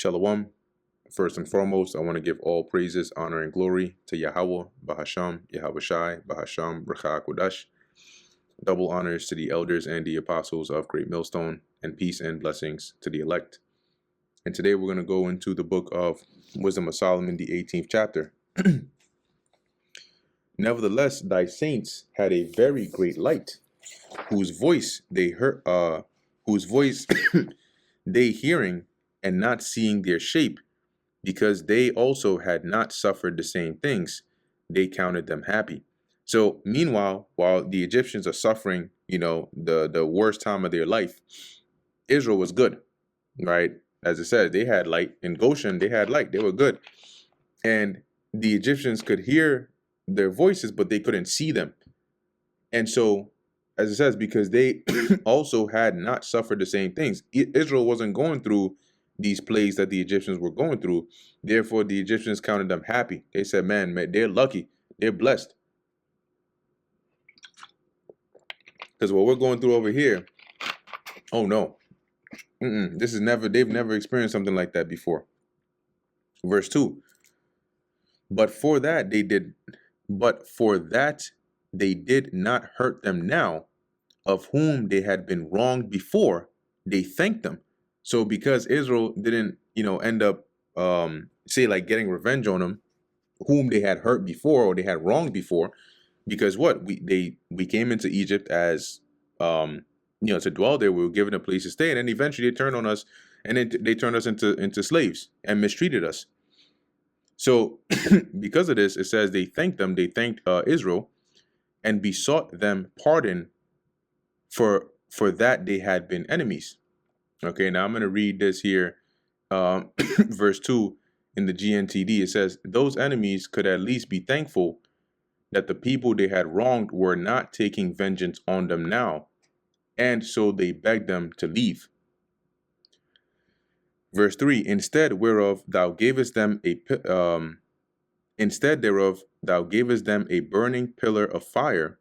Shalom. First and foremost, I want to give all praises, honor, and glory to Yahweh, Bahasham, Yahweh Shai, Bahasham, Bracha Kodash. Double honors to the elders and the apostles of Great Millstone, and peace and blessings to the elect. And today we're going to go into the book of Wisdom of Solomon, the 18th chapter. Nevertheless, thy saints had a very great light, whose voice they heard, whose voice they hearing and not seeing their shape, because they also had not suffered the same things, they counted them happy. So meanwhile, while the Egyptians are suffering, the worst time of their life, Israel was good, right? As it says, they had light. In Goshen, they had light. They were good. And the Egyptians could hear their voices, but they couldn't see them. And so, as it says, because they also had not suffered the same things, Israel wasn't going through these plagues that the Egyptians were going through. Therefore, the Egyptians counted them happy. They said, man, they're lucky. They're blessed. Because what we're going through over here, oh no, they've never experienced something like that before. Verse 2, but for that they did not hurt them now, of whom they had been wronged before, they thanked them. So because Israel didn't, end up, getting revenge on them, whom they had hurt before or they had wronged before, because we came into Egypt as, to dwell there. We were given a place to stay, and then eventually they turned on us, and then they turned us into slaves and mistreated us. So because of this, it says they thanked Israel and besought them pardon for that they had been enemies. Okay, now I'm going to read this here, verse 2 in the GNTD. It says, those enemies could at least be thankful that the people they had wronged were not taking vengeance on them now, and so they begged them to leave. Verse 3, instead thereof thou gavest them a burning pillar of fire,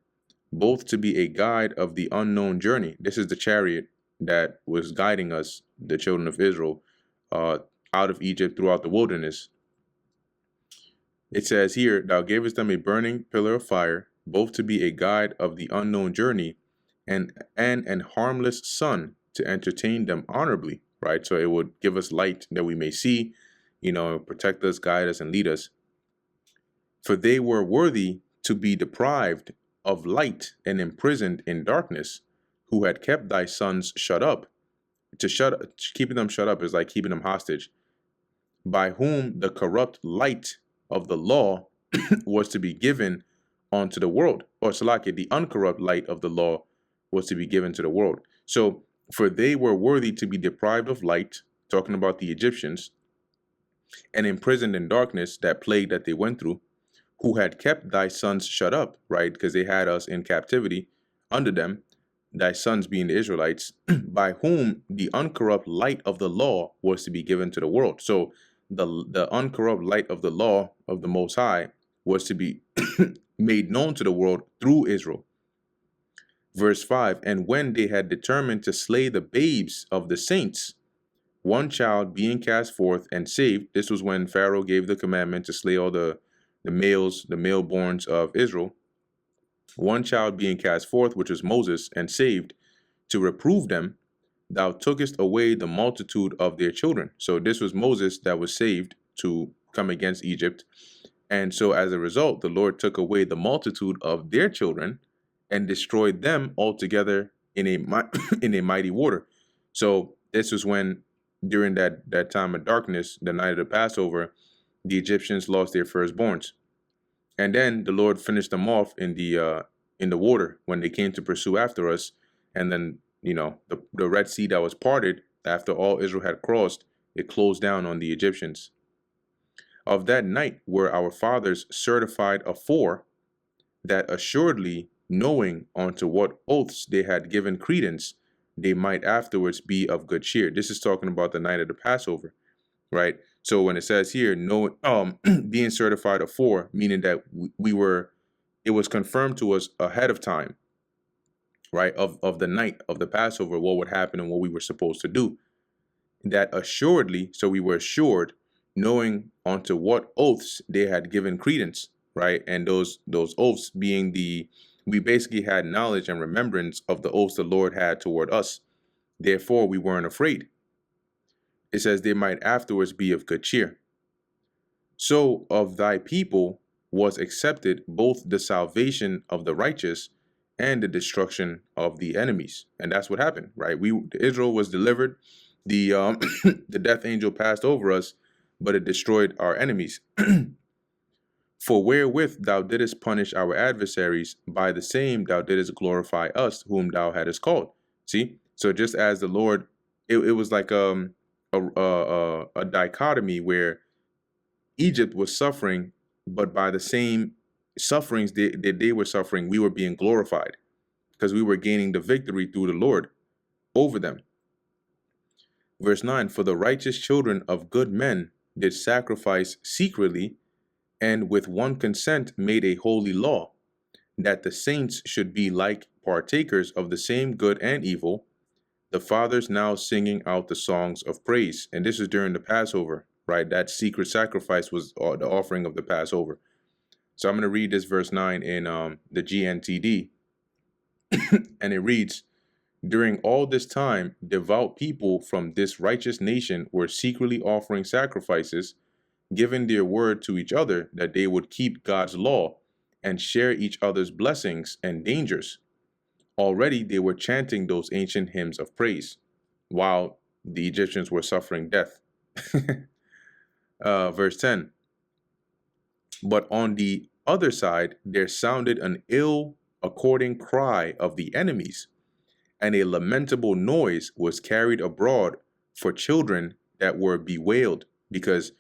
both to be a guide of the unknown journey. This is the chariot that was guiding us, the children of Israel, out of Egypt throughout the wilderness. It says here, thou gavest them a burning pillar of fire, both to be a guide of the unknown journey, and an harmless sun to entertain them honorably, right? So it would give us light that we may see, protect us, guide us, and lead us. For they were worthy to be deprived of light and imprisoned in darkness, who had kept thy sons shut up. Keeping them shut up is like keeping them hostage, by whom the corrupt light of the law was to be given onto the world, or Salaki, the uncorrupt light of the law was to be given to the world. So, for they were worthy to be deprived of light, talking about the Egyptians, and imprisoned in darkness, that plague that they went through, who had kept thy sons shut up, right? Because they had us in captivity under them, thy sons being the Israelites, by whom the uncorrupt light of the law was to be given to the world. So the uncorrupt light of the law of the Most High was to be made known to the world through Israel. Verse 5, and when they had determined to slay the babes of the saints, one child being cast forth and saved. This was when Pharaoh gave the commandment to slay all the male-borns of Israel. One child being cast forth, which was Moses, and saved, to reprove them, thou tookest away the multitude of their children. So this was Moses that was saved to come against Egypt. And so as a result, the Lord took away the multitude of their children and destroyed them altogether in a mighty water. So this was when, during that time of darkness, the night of the Passover, the Egyptians lost their firstborns. And then the Lord finished them off in the water when they came to pursue after us. And then, the Red Sea that was parted after all Israel had crossed, it closed down on the Egyptians. Of that night were our fathers certified afore, that assuredly, knowing unto what oaths they had given credence, they might afterwards be of good cheer. This is talking about the night of the Passover, right? So when it says here, being certified afore, meaning that it was confirmed to us ahead of time, right? Of the night of the Passover, what would happen and what we were supposed to do. that assuredly, so we were assured, knowing unto what oaths they had given credence, right? And those oaths being we basically had knowledge and remembrance of the oaths the Lord had toward us. Therefore, we weren't afraid. It says they might afterwards be of good cheer. So of thy people was accepted both the salvation of the righteous and the destruction of the enemies. And that's what happened, right? Israel was delivered. The the death angel passed over us, but it destroyed our enemies. For wherewith thou didst punish our adversaries, by the same thou didst glorify us, whom thou hadst called. See, so just as the Lord, it was like a dichotomy where Egypt was suffering, but by the same sufferings that they were suffering, we were being glorified because we were gaining the victory through the Lord over them. Verse 9, for the righteous children of good men did sacrifice secretly, and with one consent made a holy law, that the saints should be like partakers of the same good and evil, the fathers now singing out the songs of praise. And this is during the Passover, right? That secret sacrifice was the offering of the Passover. So I'm going to read this verse 9 in the GNTD. And it reads, during all this time, devout people from this righteous nation were secretly offering sacrifices, giving their word to each other that they would keep God's law and share each other's blessings and dangers. Already they were chanting those ancient hymns of praise while the Egyptians were suffering death. Verse 10. But on the other side, there sounded an ill-according cry of the enemies, and a lamentable noise was carried abroad for children that were bewailed, because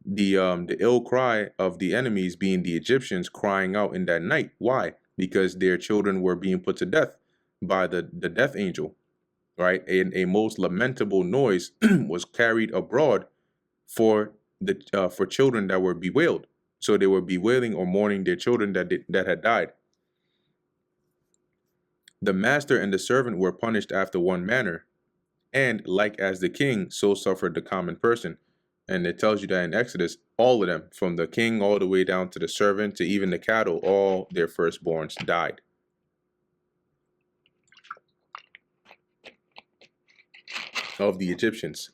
the ill cry of the enemies being the Egyptians crying out in that night. Why? Because their children were being put to death by the death angel, right? A most lamentable noise was carried abroad for for children that were bewailed. So they were bewailing or mourning their children that had died. The master and the servant were punished after one manner, and like as the king, so suffered the common person. And it tells you that in Exodus, all of them, from the king all the way down to the servant to even the cattle, all their firstborns died. Of the Egyptians.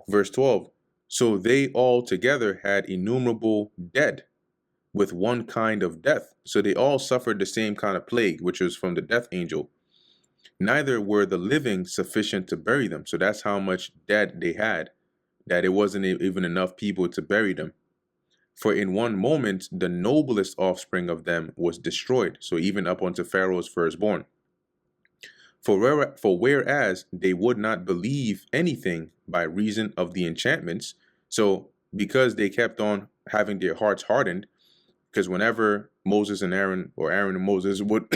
Verse 12. So they all together had innumerable dead with one kind of death. So they all suffered the same kind of plague, which was from the death angel. Neither were the living sufficient to bury them. So that's how much dead they had, that it wasn't even enough people to bury them. For in one moment, the noblest offspring of them was destroyed. So even up unto Pharaoh's firstborn. For whereas they would not believe anything by reason of the enchantments, so because they kept on having their hearts hardened, because whenever Moses and Aaron, or Aaron and Moses would,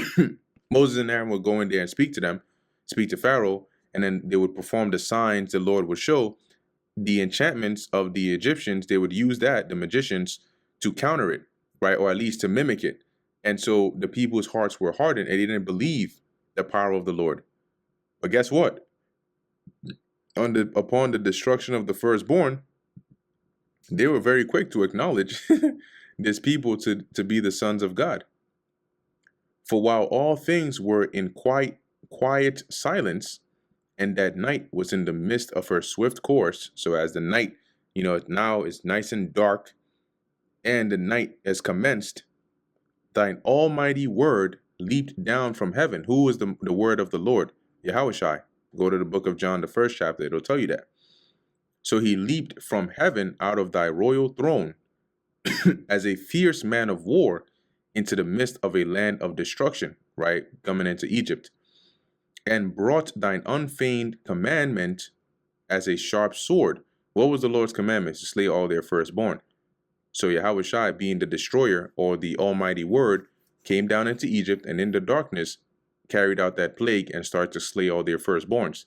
Moses and Aaron would go in there and speak to Pharaoh, and then they would perform the signs the Lord would show, the enchantments of the Egyptians, they would use that, the magicians, to counter it, right? Or at least to mimic it. And so the people's hearts were hardened and they didn't believe the power of the Lord. But guess what? Upon the destruction of the firstborn, they were very quick to acknowledge this people to be the sons of God. For while all things were in quiet silence, and that night was in the midst of her swift course, so as the night, now is nice and dark, and the night has commenced, thine almighty word leaped down from heaven. Who is the word of the Lord? Yahushua. Go to the book of John, the 1st chapter. It'll tell you that. So he leaped from heaven out of thy royal throne as a fierce man of war into the midst of a land of destruction, right? Coming into Egypt. And brought thine unfeigned commandment as a sharp sword. What was the Lord's commandment? To slay all their firstborn. So Yahushua, being the destroyer, or the almighty word, came down into Egypt, and in the darkness carried out that plague and started to slay all their firstborns.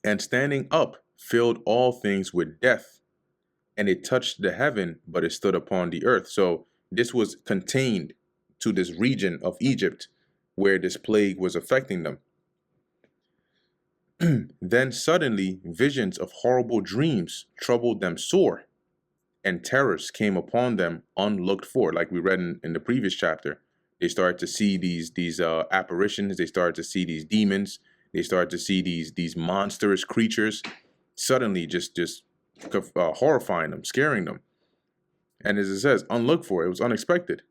And standing up, filled all things with death, and it touched the heaven, but it stood upon the earth. So this was contained to this region of Egypt where this plague was affecting them. Then suddenly visions of horrible dreams troubled them sore, and terrors came upon them unlooked for. Like we read in the previous chapter, they started to see these apparitions. They started to see these demons. They started to see these monstrous creatures. Suddenly, just horrifying them, scaring them. And as it says, unlooked for. It was unexpected.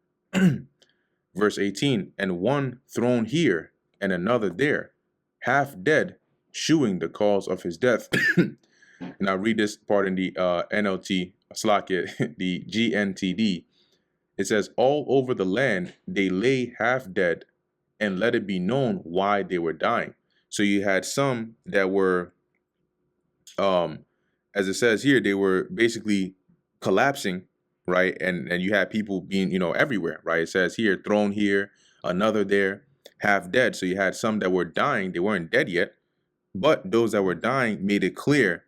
Verse 18, and one thrown here and another there, half dead, shewing the cause of his death. And I'll read this part in the NLT, Slakia, the GNTD. It says, all over the land they lay half dead, and let it be known why they were dying. So you had some that were, as it says here, they were basically collapsing, right? And you had people being, everywhere, right? It says here, thrown here, another there, half dead. So you had some that were dying. They weren't dead yet, but those that were dying made it clear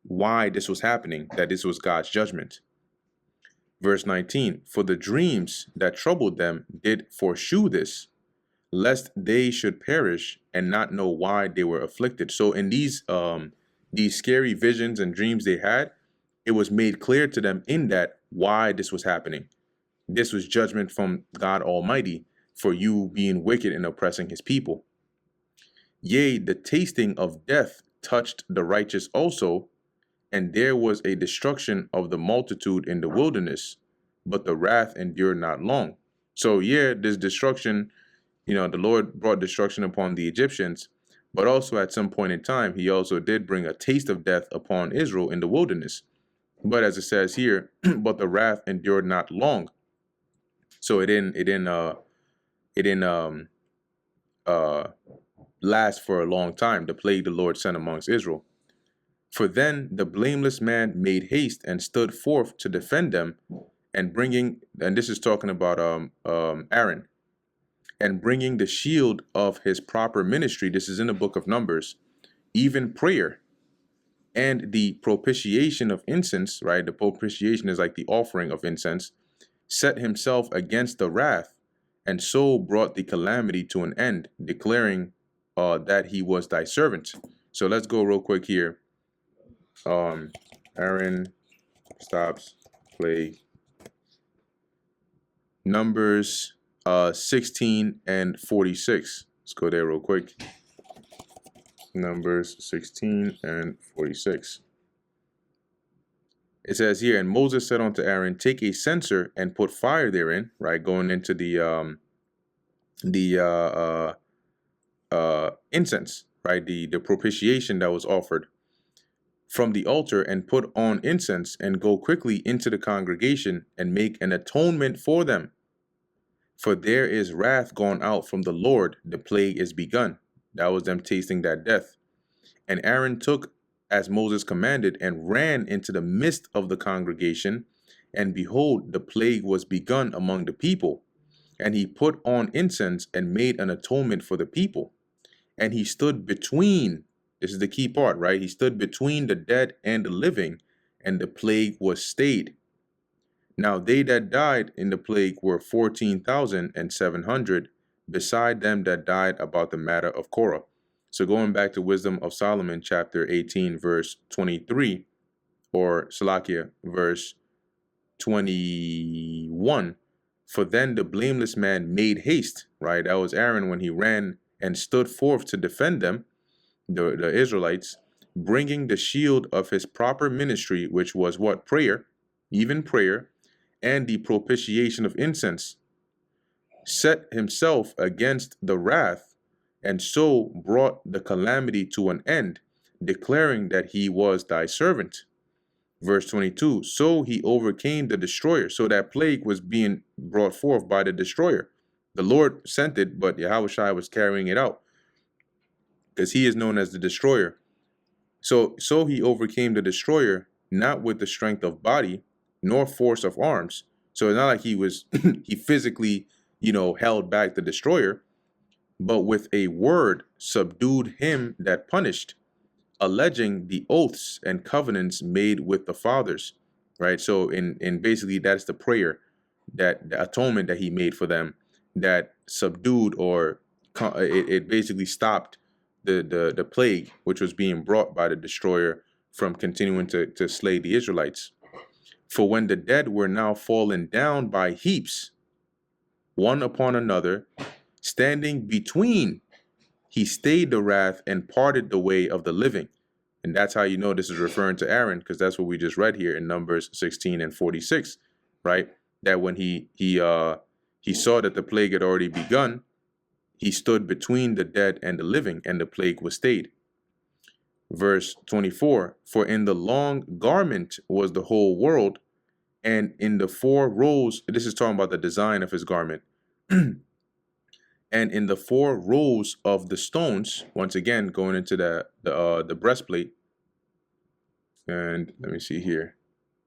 why this was happening, that this was God's judgment. Verse 19, for the dreams that troubled them did foreshew this, lest they should perish and not know why they were afflicted. So in these scary visions and dreams they had, it was made clear to them in that why this was happening. This was judgment from God Almighty for you being wicked and oppressing his people. Yea, the tasting of death touched the righteous also, and there was a destruction of the multitude in the wilderness, but the wrath endured not long. So yeah, this destruction, the Lord brought destruction upon the Egyptians, but also at some point in time, he also did bring a taste of death upon Israel in the wilderness. But as it says here, but the wrath endured not long. So it didn't last for a long time, the plague the Lord sent amongst Israel. For then the blameless man made haste and stood forth to defend them, and this is talking about Aaron, and bringing the shield of his proper ministry. This is in the book of Numbers, even prayer, and the propitiation of incense, right? The propitiation is like the offering of incense, set himself against the wrath, and so brought the calamity to an end, declaring that he was thy servant. So let's go real quick here. Aaron stops plague. Numbers 16 and 46. Let's go there real quick. Numbers 16 and 46. It says here, and Moses said unto Aaron, take a censer and put fire therein, right? Going into the incense, right? The propitiation that was offered from the altar, and put on incense, and go quickly into the congregation and make an atonement for them. For there is wrath gone out from the Lord, the plague is begun. That was them tasting that death. And Aaron took as Moses commanded, and ran into the midst of the congregation, and behold, the plague was begun among the people. And he put on incense and made an atonement for the people. And he stood between, this is the key part, right? He stood between the dead and the living, and the plague was stayed. Now they that died in the plague were 14,700, beside them that died about the matter of Korah. So going back to Wisdom of Solomon, chapter 18, verse 23, or Salakia, verse 21, for then the blameless man made haste, right? That was Aaron when he ran and stood forth to defend them, the Israelites, bringing the shield of his proper ministry, which was what? Prayer, even prayer, and the propitiation of incense, set himself against the wrath, and so brought the calamity to an end, declaring that he was thy servant. Verse 22, so he overcame the destroyer. So that plague was being brought forth by the destroyer. The Lord sent it, but Yahushua was carrying it out, because he is known as the destroyer. So he overcame the destroyer, not with the strength of body, nor force of arms. So it's not like he was, he physically, held back the destroyer, but with a word subdued him that punished, alleging the oaths and covenants made with the fathers, right? So in basically that's the prayer, that the atonement that he made for them, that subdued, or it basically stopped the plague which was being brought by the destroyer from continuing to slay the Israelites. For when the dead were now fallen down by heaps, one upon another, standing between, he stayed the wrath and parted the way of the living. And that's how you know this is referring to Aaron, because that's what we just read here in Numbers 16 and 46, right? That when he saw that the plague had already begun, he stood between the dead and the living, and the plague was stayed. Verse 24, for in the long garment was the whole world, and in the 4 rows, this is talking about the design of his garment, and in the 4 rows of the stones, once again going into the breastplate. And let me see here.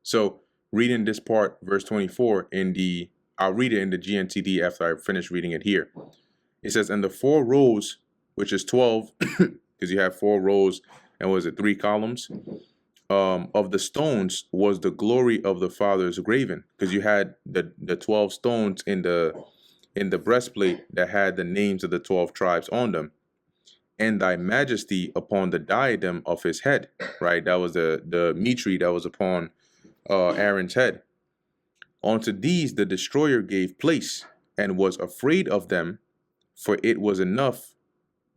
So reading this part, verse 24, I'll read it in the GNTD after I finish reading it here. It says, and the 4 rows, which is 12, because you have 4 rows and was it 3 columns, of the stones was the glory of the fathers graven, because you had the 12 stones in the breastplate that had the names of the 12 tribes on them, and thy majesty upon the diadem of his head, right? That was the mitre that was upon Aaron's head. Unto these the destroyer gave place, and was afraid of them, for it was enough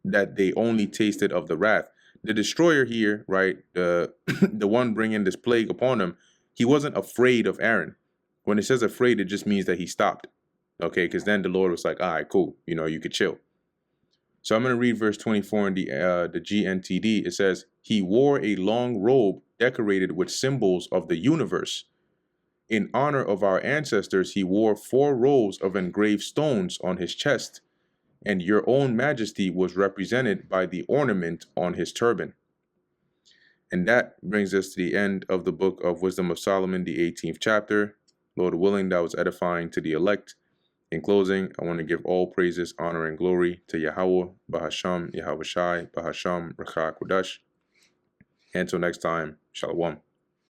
that they only tasted of the wrath. The destroyer here, right, the one bringing this plague upon him, he wasn't afraid of Aaron. When it says afraid, it just means that he stopped. Okay, because then the Lord was like, all right, cool, you could chill. So I'm going to read verse 24 in the GNTD. It says, he wore a long robe decorated with symbols of the universe. In honor of our ancestors, he wore 4 rows of engraved stones on his chest, and your own majesty was represented by the ornament on his turban. And that brings us to the end of the book of Wisdom of Solomon, the 18th chapter. Lord willing, that was edifying to the elect. In closing, I want to give all praises, honor, and glory to Yahweh, Bahasham, Yahweh Shai, Bahasham, Rakha Kodash. Until next time, Shalom.